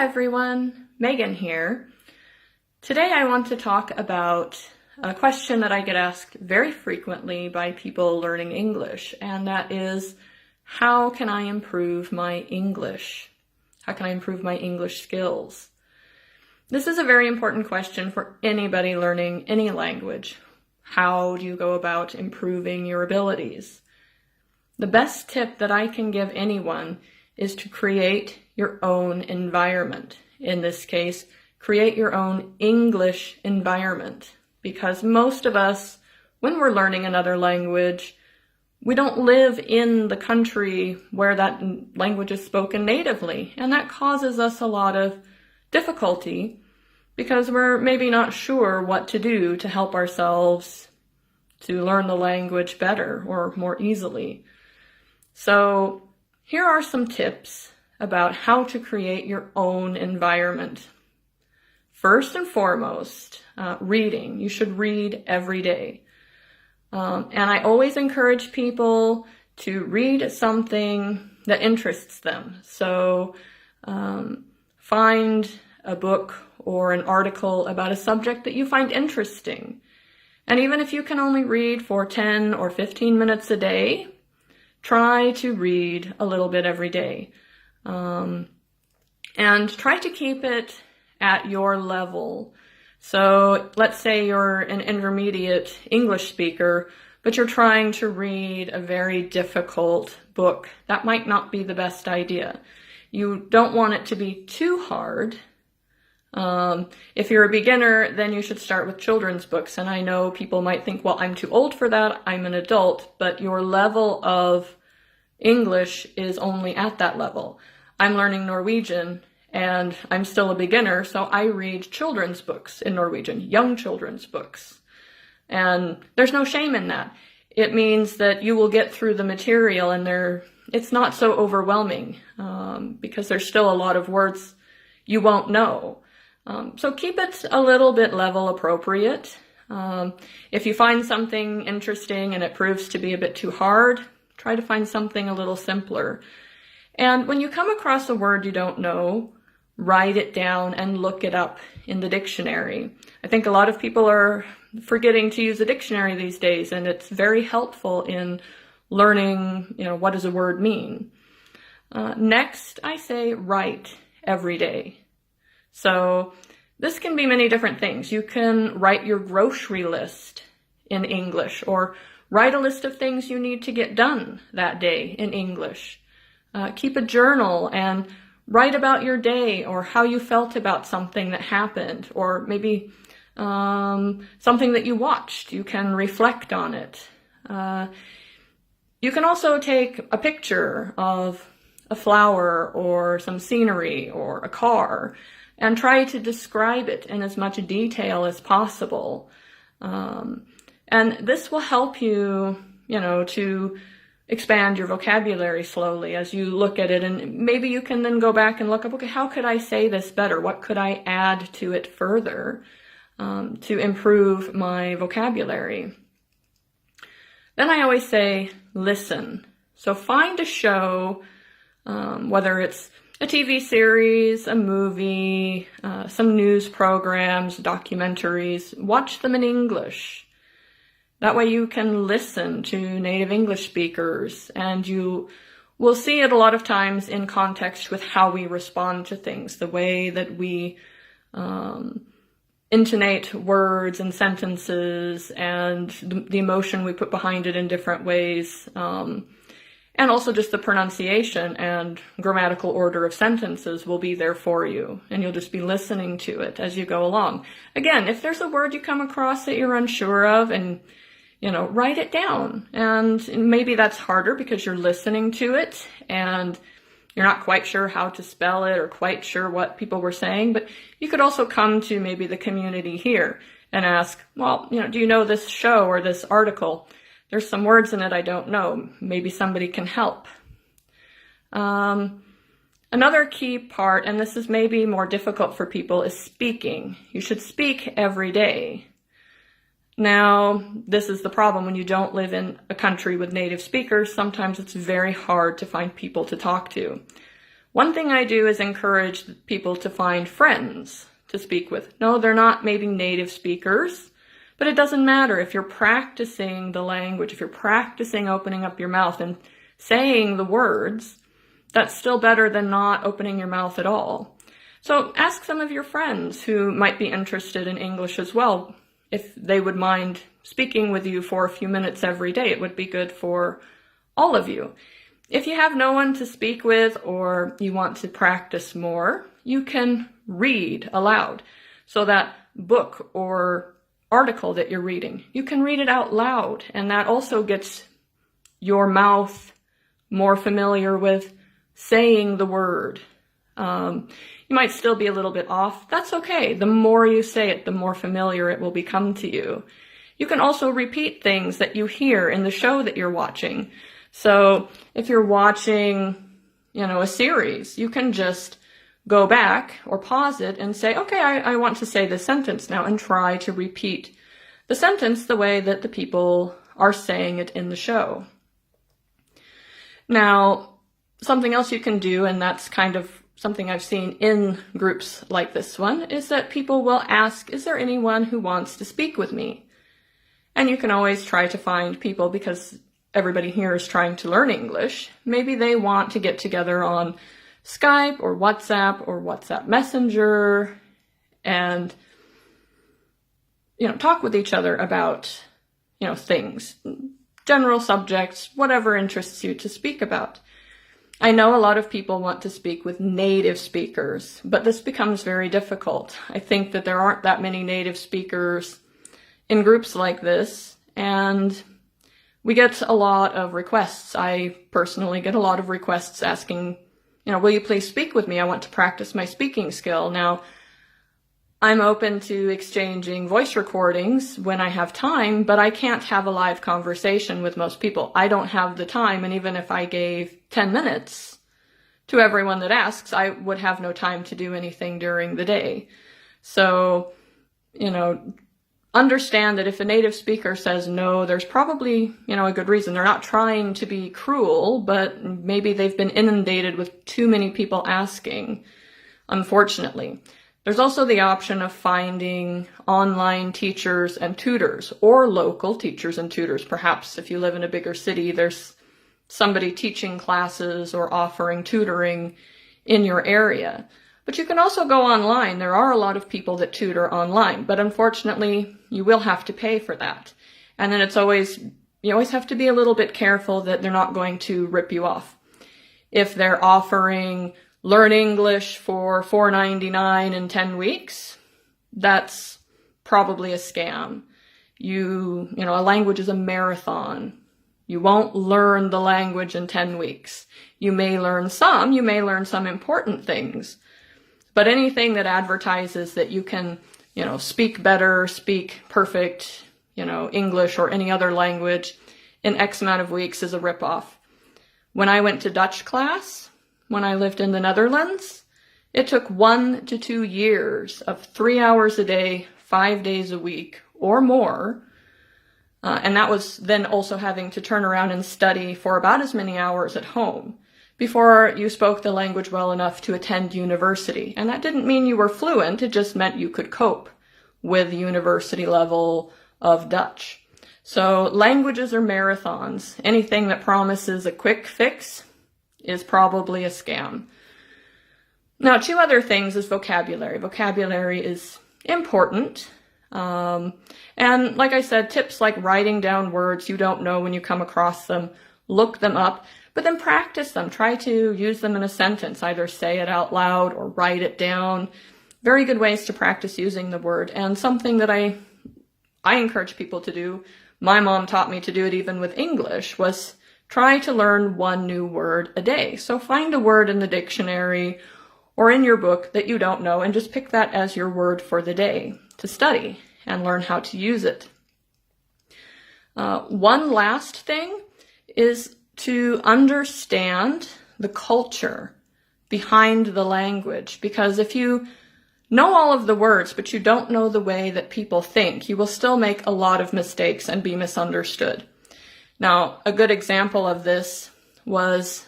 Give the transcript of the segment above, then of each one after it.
everyone, Megan here. Today I want to talk about a question that I get asked very frequently by people learning English, and that is, how can I improve my English? How can I improve my English skills? This is a very important question for anybody learning any language. How do you go about improving your abilities? The best tip that I can give anyone is to create your own environment. In this case, create your own English environment. Because most of us, when we're learning another language, we don't live in the country where that language is spoken natively. And that causes us a lot of difficulty because we're maybe not sure what to do to help ourselves to learn the language better or more easily. So here are some tips about how to create your own environment. First and foremost, reading. You should read every day. And I always encourage people to read something that interests them. So find a book or an article about a subject that you find interesting. And even if you can only read for 10 or 15 minutes a day, try to read a little bit every day. And try to keep it at your level. So let's say you're an intermediate English speaker, but you're trying to read a very difficult book. That might not be the best idea. You don't want it to be too hard. If you're a beginner, then you should start with children's books. And I know people might think, well, I'm too old for that. I'm an adult, but your level of English is only at that level. I'm learning Norwegian and I'm still a beginner, so I read children's books in Norwegian, young children's books. And there's no shame in that. It means that you will get through the material and it's not so overwhelming because there's still a lot of words you won't know. So keep it a little bit level appropriate. If you find something interesting and it proves to be a bit too hard, try to find something a little simpler. And when you come across a word you don't know, write it down and look it up in the dictionary. I think a lot of people are forgetting to use a dictionary these days, and it's very helpful in learning, what does a word mean. Next, I say write every day. So this can be many different things. You can write your grocery list in English, or write a list of things you need to get done that day in English. Keep a journal and write about your day or how you felt about something that happened, or maybe something that you watched. You can reflect on it. You can also take a picture of a flower or some scenery or a car and try to describe it in as much detail as possible. And this will help you, to expand your vocabulary slowly as you look at it. And maybe you can then go back and look up, okay, how could I say this better? What could I add to it further to improve my vocabulary? Then I always say, listen. So find a show, whether it's a TV series, a movie, some news programs, documentaries. Watch them in English. That way you can listen to native English speakers, and you will see it a lot of times in context with how we respond to things, the way that we intonate words and sentences, and the emotion we put behind it in different ways. And also just the pronunciation and grammatical order of sentences will be there for you, and you'll just be listening to it as you go along. Again, if there's a word you come across that you're unsure of, and write it down. And maybe that's harder because you're listening to it and you're not quite sure how to spell it or quite sure what people were saying. But you could also come to maybe the community here and ask, well, do you know this show or this article? There's some words in it I don't know. Maybe somebody can help. Another key part, and this is maybe more difficult for people, is speaking. You should speak every day. Now, this is the problem when you don't live in a country with native speakers. Sometimes it's very hard to find people to talk to. One thing I do is encourage people to find friends to speak with. No, they're not maybe native speakers, but it doesn't matter. If you're practicing the language, if you're practicing opening up your mouth and saying the words, that's still better than not opening your mouth at all. So ask some of your friends who might be interested in English as well, if they would mind speaking with you for a few minutes every day. It would be good for all of you. If you have no one to speak with or you want to practice more, you can read aloud. So that book or article that you're reading, you can read it out loud, and that also gets your mouth more familiar with saying the word. You might still be a little bit off. That's okay. The more you say it, the more familiar it will become to you. You can also repeat things that you hear in the show that you're watching. So if you're watching, a series, you can just go back or pause it and say, okay, I want to say this sentence now, and try to repeat the sentence the way that the people are saying it in the show. Now, something else you can do, and that's kind of something I've seen in groups like this one, is that people will ask, is there anyone who wants to speak with me? And you can always try to find people, because everybody here is trying to learn English. Maybe they want to get together on Skype or WhatsApp Messenger and, talk with each other about, things, general subjects, whatever interests you to speak about. I know a lot of people want to speak with native speakers, but this becomes very difficult. I think that there aren't that many native speakers in groups like this, and we get a lot of requests. I personally get a lot of requests asking, will you please speak with me? I want to practice my speaking skill. Now, I'm open to exchanging voice recordings when I have time, but I can't have a live conversation with most people. I don't have the time, and even if I gave 10 minutes to everyone that asks, I would have no time to do anything during the day. So, understand that if a native speaker says no, there's probably, a good reason. They're not trying to be cruel, but maybe they've been inundated with too many people asking, unfortunately. There's also the option of finding online teachers and tutors, or local teachers and tutors. Perhaps if you live in a bigger city, there's somebody teaching classes or offering tutoring in your area. But you can also go online. There are a lot of people that tutor online, but unfortunately, you will have to pay for that. And then you always have to be a little bit careful that they're not going to rip you off. If they're offering Learn English for $4.99 in 10 weeks, that's probably a scam. A language is a marathon. You won't learn the language in 10 weeks. You may learn some important things. But anything that advertises that you can, speak better, speak perfect, English or any other language in X amount of weeks is a ripoff. When I went to Dutch class, when I lived in the Netherlands, it took 1 to 2 years of 3 hours a day, 5 days a week or more. And that was then also having to turn around and study for about as many hours at home before you spoke the language well enough to attend university. And that didn't mean you were fluent, it just meant you could cope with the university level of Dutch. So languages are marathons. Anything that promises a quick fix is probably a scam. Now, 2 other things is vocabulary. Vocabulary is important. And like I said, tips like writing down words you don't know when you come across them, look them up, but then practice them. Try to use them in a sentence, either say it out loud or write it down. Very good ways to practice using the word. And something that I encourage people to do, my mom taught me to do it even with English, was try to learn 1 new word a day. So find a word in the dictionary or in your book that you don't know and just pick that as your word for the day to study and learn how to use it. One last thing is to understand the culture behind the language, because if you know all of the words but you don't know the way that people think, you will still make a lot of mistakes and be misunderstood. Now, a good example of this was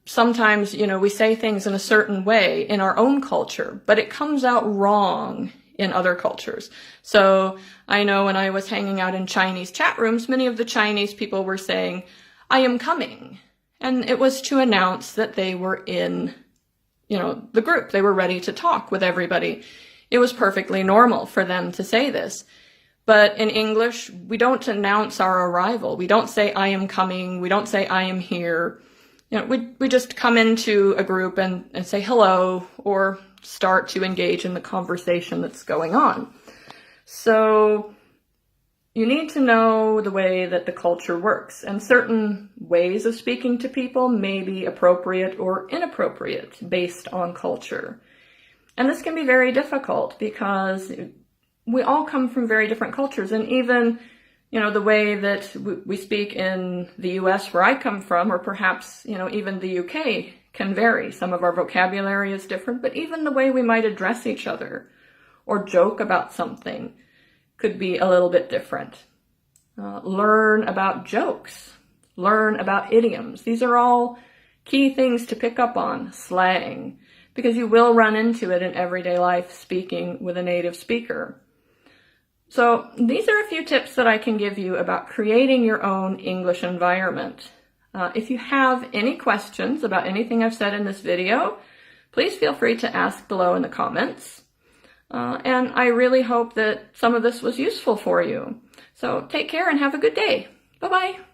sometimes, we say things in a certain way in our own culture, but it comes out wrong in other cultures. So I know when I was hanging out in Chinese chat rooms, many of the Chinese people were saying, "I am coming." And it was to announce that they were in, the group. They were ready to talk with everybody. It was perfectly normal for them to say this. But in English, we don't announce our arrival. We don't say, "I am coming." We don't say, "I am here." We just come into a group and say hello or start to engage in the conversation that's going on. So you need to know the way that the culture works, and certain ways of speaking to people may be appropriate or inappropriate based on culture. And this can be very difficult because we all come from very different cultures, and even the way that we speak in the US where I come from, or perhaps, even the UK can vary. Some of our vocabulary is different, but even the way we might address each other or joke about something could be a little bit different. Learn about jokes. Learn about idioms. These are all key things to pick up on, slang, because you will run into it in everyday life speaking with a native speaker. So these are a few tips that I can give you about creating your own English environment. If you have any questions about anything I've said in this video, please feel free to ask below in the comments. And I really hope that some of this was useful for you. So take care and have a good day. Bye-bye.